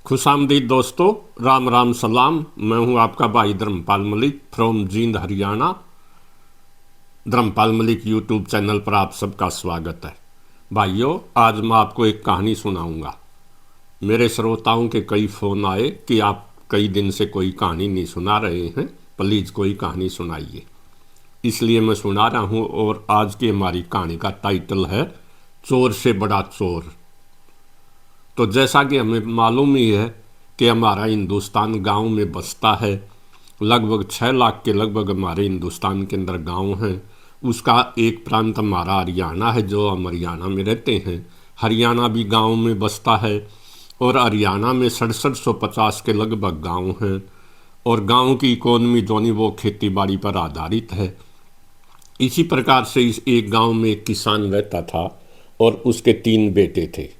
खुशामदीद दोस्तों, राम राम सलाम। मैं हूं आपका भाई Dharampal Malik from Jind Haryana. Dharampal Malik YouTube channel पर आप सबका स्वागत है। भाइयों, आज मैं आपको एक कहानी सुनाऊंगा। मेरे श्रोताओं के कई फ़ोन आए कि आप कई दिन से कोई कहानी नहीं सुना रहे हैं, प्लीज़ कोई कहानी सुनाइए। इसलिए मैं सुना रहा हूं और आज की हमारी कहानी का टाइटल है चोर से बड़ा चोर। तो जैसा कि हमें मालूम ही है कि हमारा हिंदुस्तान गांव में बसता है। लगभग 6 लाख के लगभग हमारे हिंदुस्तान के अंदर गांव हैं। उसका एक प्रांत हमारा हरियाणा है, जो हम हरियाणा में रहते हैं। हरियाणा भी गांव में बसता है और हरियाणा में 6750 के लगभग गांव हैं। और गांव की इकोनॉमी जो नहीं वो खेती बाड़ी पर आधारित है। इसी प्रकार से इस एक गांव में एक किसान रहता था और उसके 3 बेटे थे।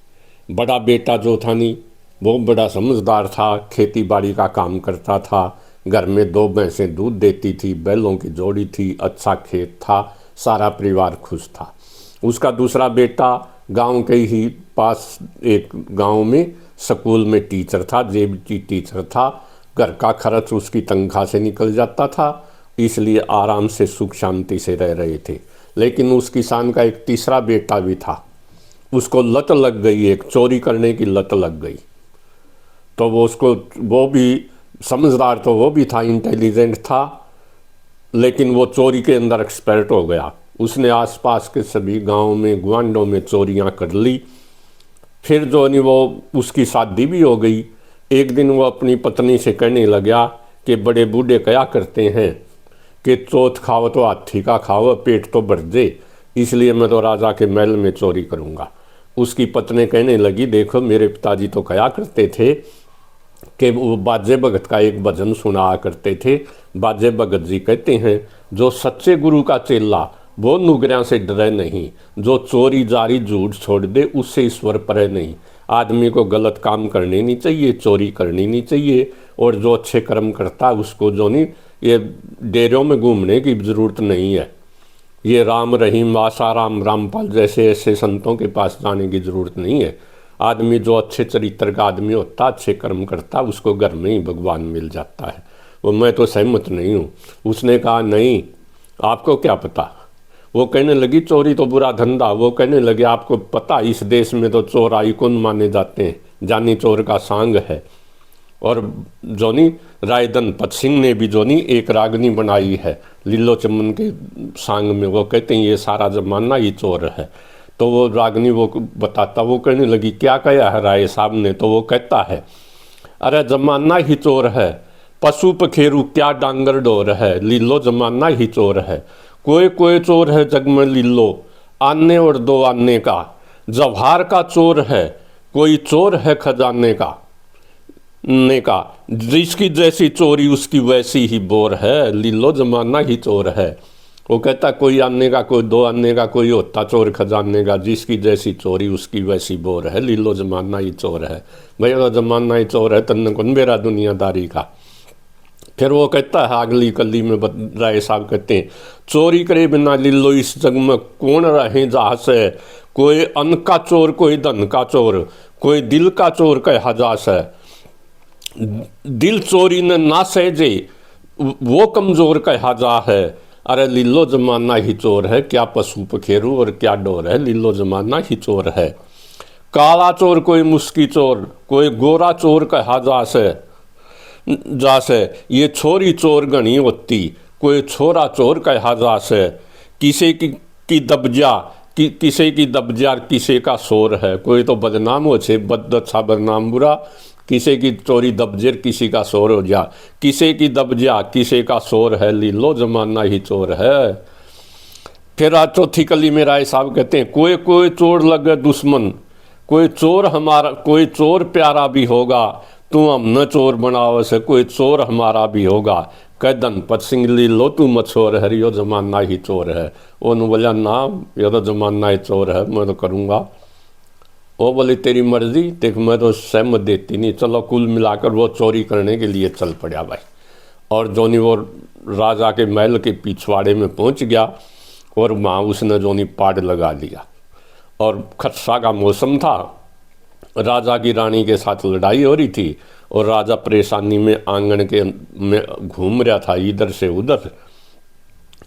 बड़ा बेटा जो था नहीं वो बड़ा समझदार था, खेती बाड़ी का काम करता था। घर में 2 भैंसें दूध देती थी, बैलों की जोड़ी थी, अच्छा खेत था, सारा परिवार खुश था। उसका दूसरा बेटा गांव के ही पास एक गांव में स्कूल में टीचर था, जेबी टीचर था। घर का खर्च उसकी तनख्वाह से निकल जाता था, इसलिए आराम से सुख शांति से रह रहे थे। लेकिन उस किसान का एक तीसरा बेटा भी था। उसको लत लग गई, एक चोरी करने की लत लग गई। तो वो भी समझदार, तो वो भी था, इंटेलिजेंट था, लेकिन वो चोरी के अंदर एक्सपर्ट हो गया। उसने आसपास के सभी गांव में ग्वांडों में चोरियां कर ली। फिर जो नहीं वो उसकी शादी भी हो गई। एक दिन वो अपनी पत्नी से कहने लगा कि बड़े बूढ़े कहा करते हैं कि चौथ खाओ तो हाथी का खाओ, पेट तो भर दे, इसलिए मैं तो राजा के महल में चोरी करूंगा। उसकी पत्नी कहने लगी, देखो मेरे पिताजी तो कहा करते थे कि वो बाजे भगत का एक भजन सुना करते थे। बाजे भगत जी कहते हैं, जो सच्चे गुरु का चेला वो नुगरियां से डरे नहीं, जो चोरी जारी झूठ छोड़ दे उससे ईश्वर परे नहीं। आदमी को गलत काम करने नहीं चाहिए, चोरी करनी नहीं चाहिए, और जो अच्छे कर्म करता है उसको जो नहीं ये डेरों में घूमने की ज़रूरत नहीं है। ये राम रहीम आसाराम रामपाल जैसे ऐसे संतों के पास जाने की ज़रूरत नहीं है। आदमी जो अच्छे चरित्र का आदमी होता, अच्छे कर्म करता, उसको घर में ही भगवान मिल जाता है। वो मैं तो सहमत नहीं हूँ। उसने कहा, नहीं, आपको क्या पता। वो कहने लगी, चोरी तो बुरा धंधा। वो कहने लगे, आपको पता इस देश में तो चोर आइकॉन माने जाते हैं, जानी चोर का सांग है। और जोनी रायदन पत सिंह ने भी जोनी एक रागनी बनाई है लीलो चमन के सांग में। वो कहते हैं ये सारा जमाना ही चोर है। तो वो रागनी वो बताता, वो कहने लगी, क्या कहा है राय साहब ने। तो वो कहता है, अरे जमाना ही चोर है, पशु पखेरू क्या डांगर डोर है, लीलो जमाना ही चोर है। कोई कोई चोर है जग में लीलो, आने और दो आने का, जवाहर का चोर है, कोई चोर है खजाने का ने का, जिसकी जैसी चोरी उसकी वैसी ही बोर है, लीलो जमाना ही चोर है। वो कहता, कोई आने का, कोई 2 आने का, कोई होता चोर खजाने का, जिसकी जैसी चोरी उसकी वैसी बोर है, लीलो जमाना ही चोर है। भैया जमाना ही चोर है, तन्ने कौन मेरा दुनियादारी का। फिर वो कहता है अगली कली में राय साहब कहते हैं, चोरी करे बिना लीलो इस जग में कौन रहे जहाँ से, कोई अन्न का चोर, कोई धन का चोर, कोई दिल का चोर कह हजास है। दिल चोरी न ना सहजे वो कमजोर कहा जा है। अरे लीलो जमाना ही चोर है, क्या पशु पखेरू और क्या डोर है, लीलो जमाना ही चोर है। काला चोर कोई मुस्की चोर, कोई गोरा चोर कहा जासे, ये छोरी चोर गणी होती, कोई छोरा चोर कहा जासे। किसे की दबजा किसे की दबजा किसे का शोर है। कोई तो बदनाम हो छे, बद अच्छा बदनाम बुरा, किसी की चोरी दबजेर किसी का शोर हो जा, किसे की दबजा किसे का शोर है, लीलो जमाना ही चोर है। फिर आज चौथी कली में राय साहब कहते हैं, कोई कोई चोर लगे दुश्मन, कोई चोर हमारा, कोई चोर प्यारा भी होगा, तू हम न चोर बनाओ से, कोई चोर हमारा भी होगा। कैदन पत सिंह लीलो तू मछोर है, यो जमाना ही चोर है। वो बोला, ना ये तो जमाना ही चोर है, मैं तो करूँगा। वो बोली, तेरी मर्जी, देख मैं तो सहमत देती नहीं। चलो कुल मिलाकर वो चोरी करने के लिए चल पड़ा भाई। और जोनी वो राजा के महल के पिछवाड़े में पहुंच गया और वहाँ उसने जोनी पाड़ लगा लिया। और खरसा का मौसम था राजा की रानी के साथ लड़ाई हो रही थी और राजा परेशानी में आंगन के में घूम रहा था इधर से उधर।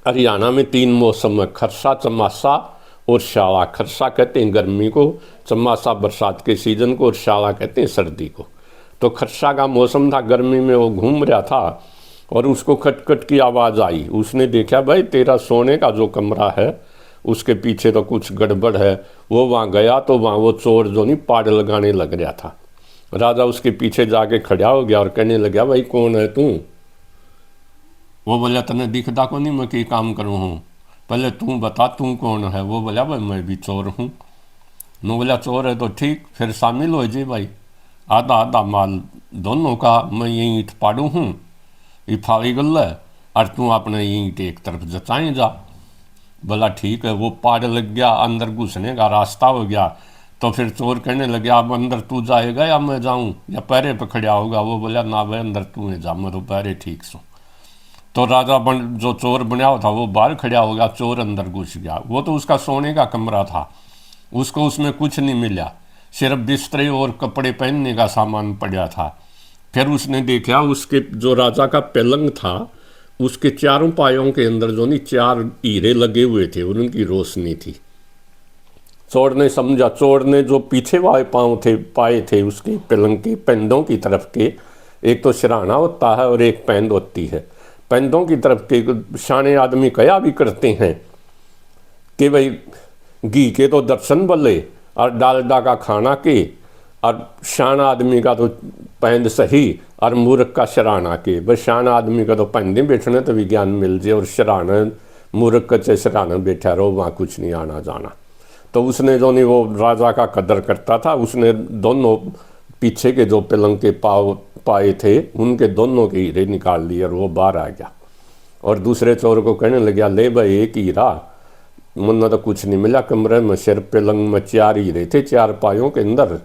हरियाणा में 3 मौसम है, खरसा, चमासा और शाला। खरसा कहते हैं गर्मी को, चमासा बरसात के सीजन को और शाला कहते हैं सर्दी को। तो खरसा का मौसम था, गर्मी में वो घूम रहा था और उसको खटखट की आवाज़ आई। उसने देखा भाई तेरा सोने का जो कमरा है उसके पीछे तो कुछ गड़बड़ है। वो वहाँ गया तो वहाँ वो चोर जो नहीं पाड़ लगाने लग रहा था। राजा उसके पीछे जाके खड़ा हो गया और कहने लगा भाई कौन है तू? वो बोला तने दिखता को नहीं मैं की काम करूँ हूँ, पहले तू बता तू कौन है? वो बोला भाई मैं भी चोर हूँ। नो बोला चोर है तो ठीक, फिर शामिल हो जी भाई, आधा आधा माल दोनों का। मैं ये ईंट पाड़ू हूँ, ये फाड़ी गल है, और तू अपने ईंट एक तरफ जचाए जा। बोला ठीक है। वो पाड़ लग गया, अंदर घुसने का रास्ता हो गया। तो फिर चोर कहने लगे अब अंदर तू जाएगा या मैं जाऊँ, या पैरे पे खड़ा होगा? वो बोला ना भाई अंदर तू है जा, मैं तो पैरे ठीक सू। तो राजा जो चोर बना था वो बाहर खड़ा हो गया, चोर अंदर घुस गया। वो तो उसका सोने का कमरा था, उसको उसमें कुछ नहीं मिला, सिर्फ बिस्तरे और कपड़े पहनने का सामान पड़ा था। फिर उसने देखा उसके जो राजा का पलंग था उसके चारों पायों के अंदर जो नहीं 4 हीरे लगे हुए थे और उनकी रोशनी थी। चोर ने समझा, चोर ने जो पीछे वाले पाँव थे पाए थे उसके पलंग के पैंदों की तरफ के, एक तो सिरहाना होता है और एक पैंद होती है, पैंदों की तरफ के शाने आदमी कया भी करते हैं कि भाई घी के तो दर्शन बल्ले और डालडा का खाना के, और शान आदमी का तो पैंद सही और मूर्ख का शराना के। बस शान आदमी का तो पैंदे बैठने तो विज्ञान मिल जाए और शराना मूर्ख का चाहे शराना बैठा रहो वहाँ कुछ नहीं आना जाना। तो उसने जो नहीं वो राजा का कदर करता था, उसने दोनों पीछे के जो पलंग के पाए थे उनके दोनों के हीरे निकाल लिए और वो बाहर आ गया। और दूसरे चोर को कहने लगा ले भाई एक हीरा, मुन्ना तो कुछ नहीं मिला कमरे में, सिर पलंग में 4 हीरे थे 4 पायों के अंदर,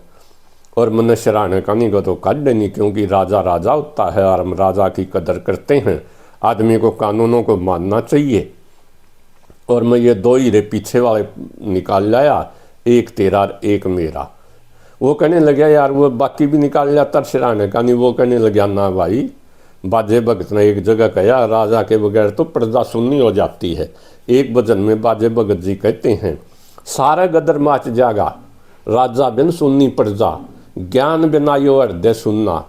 और मन शराने का नहीं को तो काट नहीं, क्योंकि राजा राजा होता है और हम राजा की कदर करते हैं, आदमी को कानूनों को मानना चाहिए। और मैं ये 2 हीरे पीछे वाले निकाल लाया, एक तेरा एक मेरा। वो कहने लगा यार वो बाकी भी निकाल लिया तर शराने का नहीं। वो कहने लगा ना भाई, बाजे भगत ने एक जगह कहा राजा के बगैर तो प्रजा सुन्नी हो जाती है। एक भजन में बाजे भगत जी कहते हैं सारा गदर माच जागा, राजा बिन सुन्नी प्रजा, ज्ञान बिना यो हृदय सुनना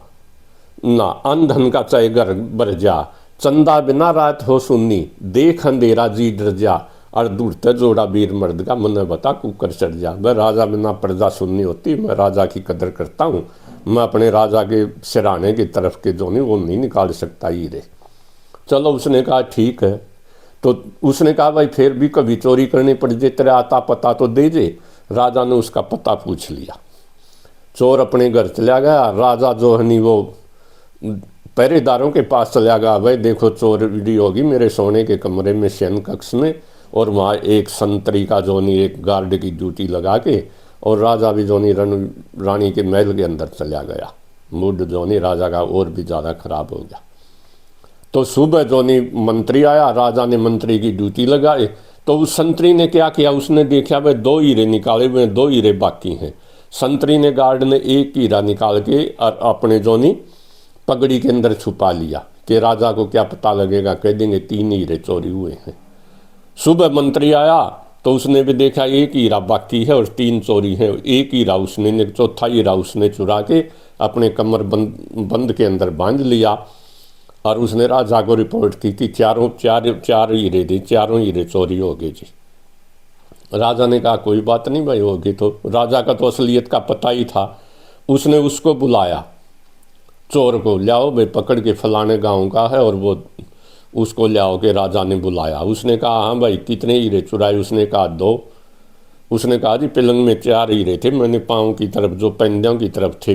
ना, अंधन का चाहे घर बर जा, चंदा बिना रात हो सुन्नी, देख अंधेरा जी डर जा, और दूरते जोड़ा वीर मर्द का मन बता कुकर चढ़ जा। मैं राजा बिना प्रजा सुननी होती, मैं राजा की कदर करता हूँ, मैं अपने राजा के सिराने की तरफ के जो नहीं वो नहीं निकाल सकता हीरे। चलो उसने कहा ठीक है। तो उसने कहा भाई फिर भी कभी चोरी करनी पड़ जाए तेरा आता पता तो दे जे। राजा ने उसका पता पूछ लिया, चोर अपने घर चला गया। राजा जो है नहीं वो पहरेदारों के पास चला गया, भाई देखो चोरी होगी मेरे सोने के कमरे में शयन कक्ष में, और वहाँ एक संतरी का जो नहीं एक गार्ड की ड्यूटी लगा के, और राजा भी जो नहीं रानी के महल के अंदर चला गया। मूड जो नहीं राजा का और भी ज़्यादा खराब हो गया। तो सुबह जो नहीं मंत्री आया, राजा ने मंत्री की ड्यूटी लगाई। तो उस संतरी ने क्या किया, उसने देखा भाई 2 हीरे निकाले हुए, 2 हीरे बाकी हैं। संतरी ने गार्ड ने एक हीरा निकाल के और अपने जो नहीं पगड़ी के अंदर छुपा लिया कि राजा को क्या पता लगेगा, कह देंगे 3 हीरे चोरी हुए हैं। सुबह मंत्री आया तो उसने भी देखा एक हीरा बाकी है और 3 चोरी हैं। एक हीरा उसने, चौथा हीरा उसने चुरा के अपने कमर बंद के अंदर बांध लिया, और उसने राजा को रिपोर्ट की कि चार हीरे थे, 4 हीरे चोरी हो गए जी। राजा ने कहा कोई बात नहीं भाई, होगी तो। राजा का तो असलियत का पता ही था। उसने उसको बुलाया, चोर को लाओ भाई पकड़ के फलाने गांव का है, और वो उसको लाओ के राजा ने बुलाया। उसने कहा हाँ भाई कितने हीरे चुराए? उसने कहा 2। उसने कहा जी पलंग में 4 हीरे थे, मैंने पाँव की तरफ जो पैंदों की तरफ थे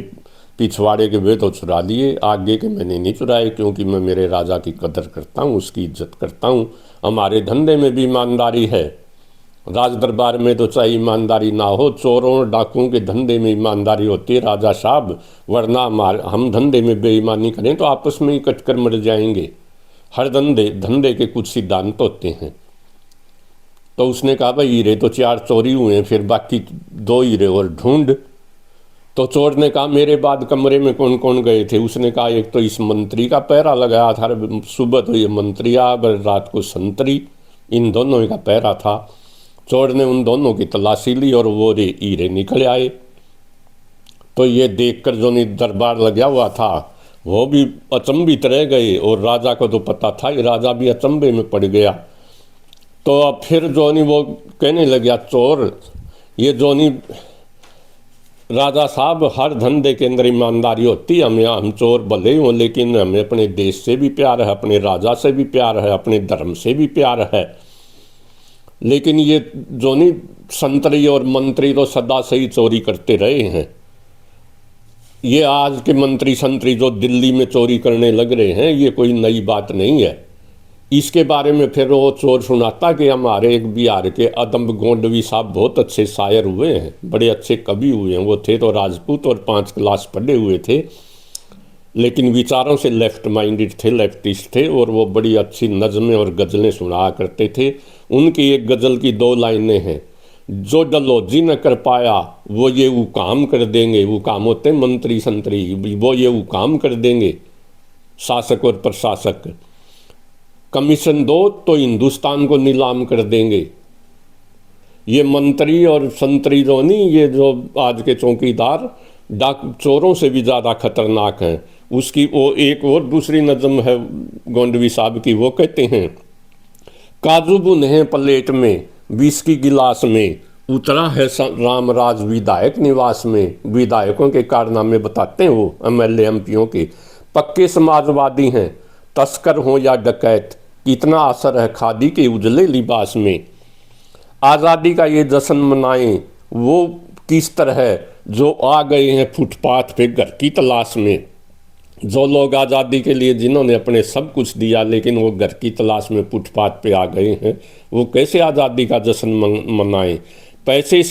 पिछवाड़े के वे तो चुरा लिए, आगे के मैंने नहीं चुराए, क्योंकि मैं मेरे राजा की कदर करता हूँ, उसकी इज्जत करता हूँ। हमारे धंधे में भी ईमानदारी है, राज दरबार में तो चाहे ईमानदारी ना हो, चोरों डाकुओं के धंधे में ईमानदारी होती है राजा साहब, वरना हम धंधे में बेईमानी करें तो आपस में ही कट कर मर जाएंगे। हर धंधे के कुछ सिद्धांत होते हैं। तो उसने कहा भाई हीरे तो 4 चोरी हुए हैं, फिर बाकी 2 हीरे और ढूंढ। तो चोर ने कहा मेरे बाद कमरे में कौन कौन गए थे। उसने कहा एक तो इस मंत्री का पहरा लगाया था, सुबह तो ये मंत्री आ, रात को संतरी, इन दोनों का पहरा था। चोर ने उन दोनों की तलाशी ली और वो हीरे निकल आए। तो ये देखकर जो दरबार लगा हुआ था वो भी अचंभित रह गए, और राजा को तो पता था, राजा भी अचंभे में पड़ गया। तो अब फिर जोनी वो कहने लगा चोर, ये जोनी राजा साहब हर धंधे के अंदर ईमानदारी होती है, हम चोर भले हों लेकिन हमें अपने देश से भी प्यार है, अपने राजा से भी प्यार है, अपने धर्म से भी प्यार है। लेकिन ये जोनी संतरी और मंत्री तो सदा से ही चोरी करते रहे हैं। ये आज के मंत्री संतरी जो दिल्ली में चोरी करने लग रहे हैं ये कोई नई बात नहीं है। इसके बारे में फिर वो चोर सुनाता कि हमारे एक बिहार के अदम्ब गोंडवी साहब बहुत अच्छे शायर हुए हैं, बड़े अच्छे कवि हुए हैं। वो थे तो राजपूत और 5 क्लास पढ़े हुए थे, लेकिन विचारों से लेफ्ट माइंडेड थे, लेफ्टिस्ट थे, और वो बड़ी अच्छी नज़में और गज़लें सुनाया करते थे। उनकी एक गज़ल की 2 लाइनें हैं, जो डलहौजी न कर पाया वो ये वो काम कर देंगे। वो काम होते हैं मंत्री संतरी, वो ये वो काम कर देंगे शासक और प्रशासक। कमीशन दो तो हिंदुस्तान को नीलाम कर देंगे। ये मंत्री और संतरी जो नहीं, ये जो आज के चौकीदार डाक चोरों से भी ज़्यादा खतरनाक हैं। उसकी वो एक और दूसरी नज़म है गोंडवी साहब की, वो कहते हैं काजू बुन है प्लेट में, विस्की गिलास में, उतरा है रामराज विधायक निवास में। विधायकों के कारनामे बताते हैं वो, MLA MP के। पक्के समाजवादी हैं, तस्कर हों या डकैत, कितना असर है खादी के उजले लिबास में। आज़ादी का ये जश्न मनाएं वो किस तरह है, जो आ गए हैं फुटपाथ पे घर की तलाश में। जो लोग आज़ादी के लिए जिन्होंने अपने सब कुछ दिया लेकिन वो घर की तलाश में फुटपाथ पे आ गए हैं, वो कैसे आज़ादी का जश्न मनाएं। पैसे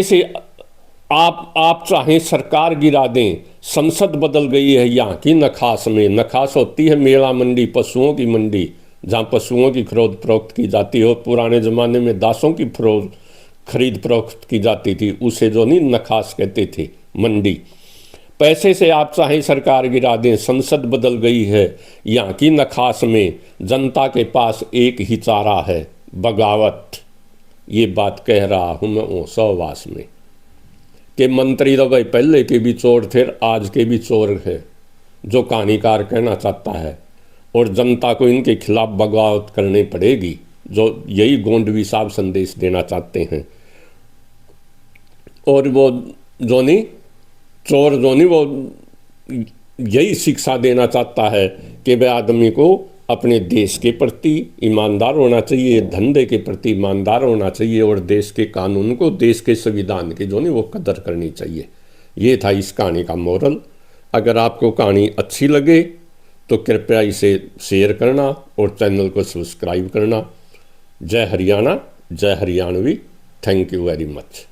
से आप चाहें सरकार गिरा दें, संसद बदल गई है यहाँ की नखास में। नखास होती है मेला मंडी, पशुओं की मंडी, जहाँ पशुओं की खरीद फरोख्त की जाती हो। पुराने ज़माने में दासों की खरीद फरोख्त की जाती थी, उसे जो नहीं नखास कहते थे, मंडी। पैसे से आप चाहें सरकार गिरा दें, संसद बदल गई है यहाँ की नखास में। जनता के पास एक ही चारा है, बगावत। ये बात कह रहा हूँ मैं 100वास में कि मंत्री तो भाई पहले के भी चोर थे, आज के भी चोर है, जो कहानीकार कहना चाहता है। और जनता को इनके खिलाफ बगावत करनी पड़ेगी, जो यही गोंडवी साहब संदेश देना चाहते हैं। और वो जो नहीं चोर जो नहीं, वो यही शिक्षा देना चाहता है कि वह आदमी को अपने देश के प्रति ईमानदार होना चाहिए, धंधे के प्रति ईमानदार होना चाहिए, और देश के कानून को, देश के संविधान की जो नहीं वो कदर करनी चाहिए। ये था इस कहानी का मोरल। अगर आपको कहानी अच्छी लगे तो कृपया इसे शेयर करना और चैनल को सब्सक्राइब करना। जय हरियाणा, जय Haryanvi. Thank you very much.